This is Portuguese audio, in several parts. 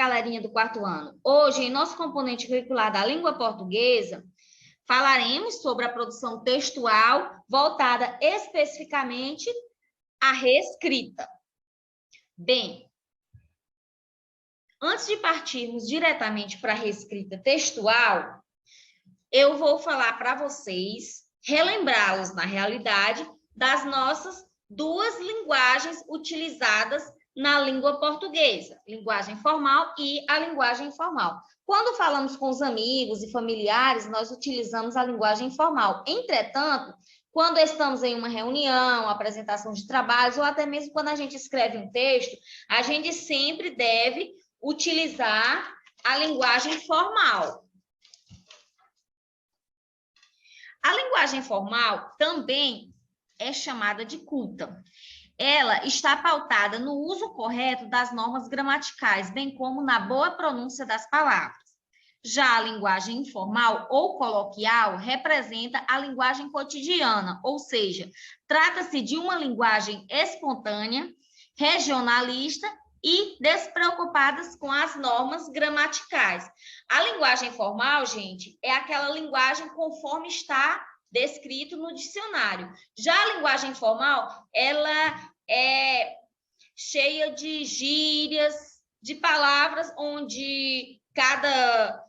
galerinha do quarto ano? Hoje, em nosso componente curricular da língua portuguesa, falaremos sobre a produção textual voltada especificamente à reescrita. Bem, antes de partirmos diretamente para a reescrita textual, eu vou falar para vocês, relembrá-los, na realidade, das nossas duas linguagens utilizadas na língua portuguesa, linguagem formal e a linguagem informal. Quando falamos com os amigos e familiares, nós utilizamos a linguagem formal. Entretanto, quando estamos em uma reunião, apresentação de trabalhos, ou até mesmo quando a gente escreve um texto, a gente sempre deve utilizar a linguagem formal. A linguagem formal também é chamada de culta. Ela está pautada no uso correto das normas gramaticais, bem como na boa pronúncia das palavras. Já a linguagem informal ou coloquial representa a linguagem cotidiana, ou seja, trata-se de uma linguagem espontânea, regionalista e despreocupadas com as normas gramaticais. A linguagem formal, gente, é aquela linguagem conforme está descrito no dicionário. Já a linguagem informal, ela é cheia de gírias, de palavras onde cada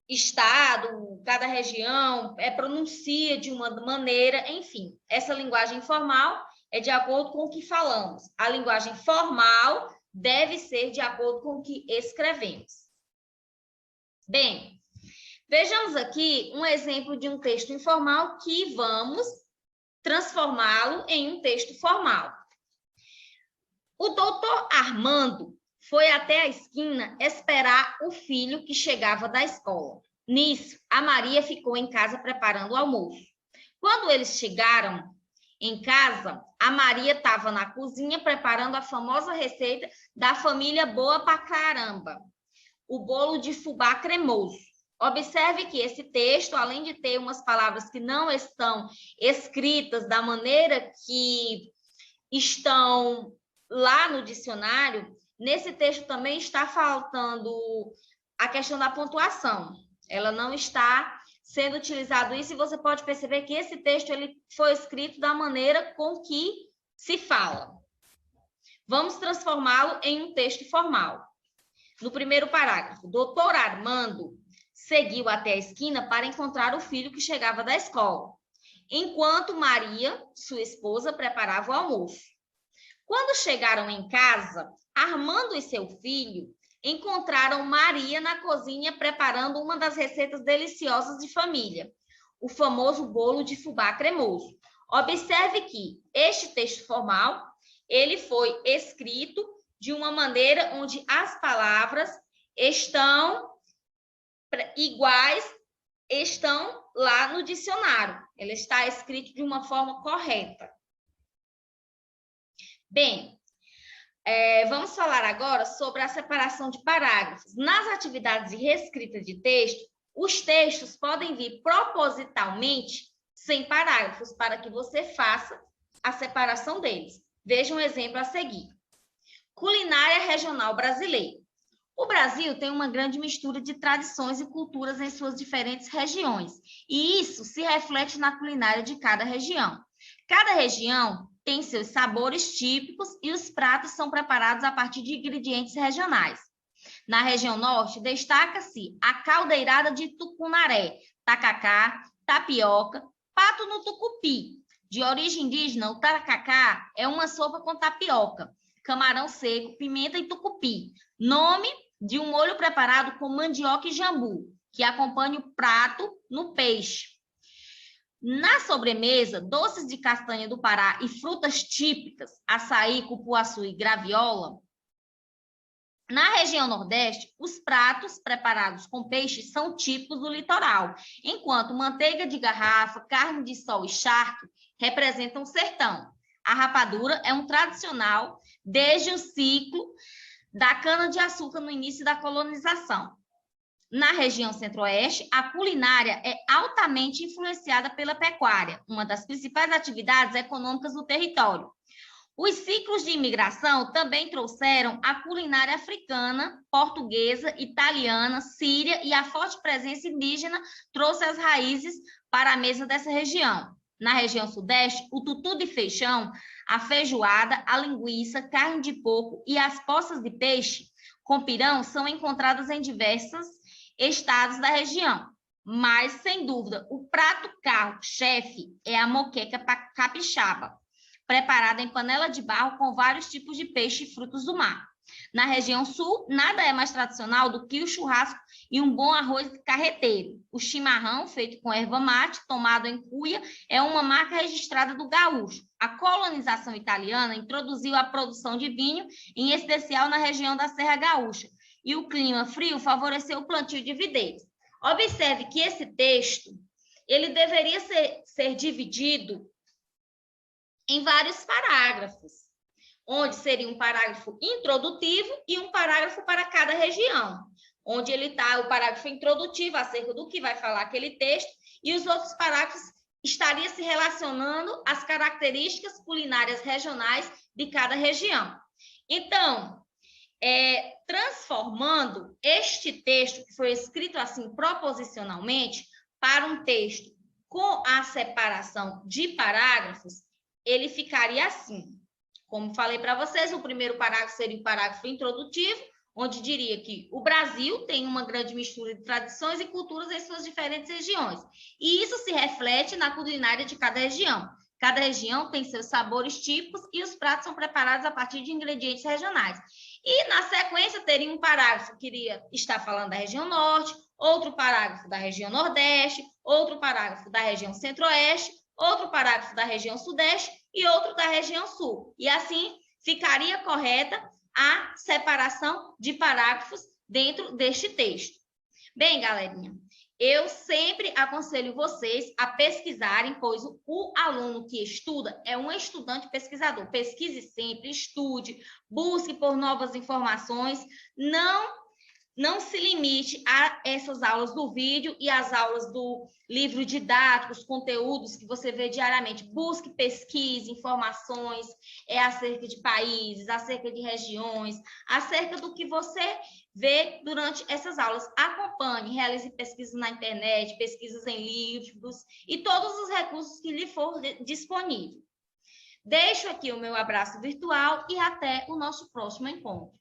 estado, cada região pronuncia de uma maneira, enfim. Essa linguagem informal é de acordo com o que falamos. A linguagem formal deve ser de acordo com o que escrevemos. Bem, vejamos aqui um exemplo de um texto informal que vamos transformá-lo em um texto formal. O doutor Armando foi até a esquina esperar o filho que chegava da escola. Nisso, a Maria ficou em casa preparando o almoço. Quando eles chegaram em casa, a Maria estava na cozinha preparando a famosa receita da família Boa pra Caramba, o bolo de fubá cremoso. Observe que esse texto, além de ter umas palavras que não estão escritas da maneira que estão lá no dicionário, nesse texto também está faltando a questão da pontuação. Ela não está sendo utilizado isso, e você pode perceber que esse texto ele foi escrito da maneira com que se fala. Vamos transformá-lo em um texto formal. No primeiro parágrafo, doutor Armando seguiu até a esquina para encontrar o filho que chegava da escola, enquanto Maria, sua esposa, preparava o almoço. Quando chegaram em casa, Armando e seu filho encontraram Maria na cozinha preparando uma das receitas deliciosas de família, o famoso bolo de fubá cremoso. Observe que este texto formal, ele foi escrito de uma maneira onde as palavras estão iguais, estão lá no dicionário. Ele está escrito de uma forma correta. Bem, vamos falar agora sobre a separação de parágrafos. Nas atividades de reescrita de texto, os textos podem vir propositalmente sem parágrafos para que você faça a separação deles. Veja um exemplo a seguir. Culinária regional brasileira. O Brasil tem uma grande mistura de tradições e culturas em suas diferentes regiões, e isso se reflete na culinária de cada região. Cada região tem seus sabores típicos e os pratos são preparados a partir de ingredientes regionais. Na região norte, destaca-se a caldeirada de tucunaré, tacacá, tapioca, pato no tucupi. De origem indígena, o tacacá é uma sopa com tapioca, camarão seco, pimenta e tucupi. Nome de um molho preparado com mandioca e jambu, que acompanha o prato no peixe. Na sobremesa, doces de castanha do Pará e frutas típicas, açaí, cupuaçu e graviola. Na região Nordeste, os pratos preparados com peixe são típicos do litoral, enquanto manteiga de garrafa, carne de sol e charque representam o sertão. A rapadura é um tradicional desde o ciclo da cana-de-açúcar no início da colonização. Na região Centro-Oeste, a culinária é altamente influenciada pela pecuária, uma das principais atividades econômicas do território. Os ciclos de imigração também trouxeram a culinária africana, portuguesa, italiana, síria e a forte presença indígena trouxe as raízes para a mesa dessa região. Na região sudeste, o tutu de feijão, a feijoada, a linguiça, carne de porco e as poças de peixe com pirão são encontradas em diversos estados da região. Mas, sem dúvida, o prato carro-chefe é a moqueca capixaba, preparada em panela de barro com vários tipos de peixe e frutos do mar. Na região sul, nada é mais tradicional do que o churrasco e um bom arroz carreteiro. O chimarrão, feito com erva mate, tomado em cuia, é uma marca registrada do gaúcho. A colonização italiana introduziu a produção de vinho, em especial na região da Serra Gaúcha, e o clima frio favoreceu o plantio de videiros. Observe que esse texto ele deveria ser dividido em vários parágrafos, onde seria um parágrafo introdutivo e um parágrafo para cada região, onde ele está o parágrafo introdutivo acerca do que vai falar aquele texto e os outros parágrafos estariam se relacionando às características culinárias regionais de cada região. Então, transformando este texto, que foi escrito assim proposicionalmente, para um texto com a separação de parágrafos, ele ficaria assim. Como falei para vocês, o primeiro parágrafo seria o parágrafo introdutivo, onde diria que o Brasil tem uma grande mistura de tradições e culturas em suas diferentes regiões. E isso se reflete na culinária de cada região. Cada região tem seus sabores típicos e os pratos são preparados a partir de ingredientes regionais. E, na sequência, teria um parágrafo que iria estar falando da região norte, outro parágrafo da região nordeste, outro parágrafo da região centro-oeste, outro parágrafo da região sudeste e outro da região sul. E assim ficaria correta a separação de parágrafos dentro deste texto. Bem, galerinha, eu sempre aconselho vocês a pesquisarem, pois o aluno que estuda é um estudante pesquisador. Pesquise sempre, estude, busque por novas informações, não se limite a essas aulas do vídeo e as aulas do livro didático, os conteúdos que você vê diariamente. Busque, pesquise informações acerca de países, acerca de regiões, acerca do que você vê durante essas aulas. Acompanhe, realize pesquisas na internet, pesquisas em livros e todos os recursos que lhe for disponível. Deixo aqui o meu abraço virtual e até o nosso próximo encontro.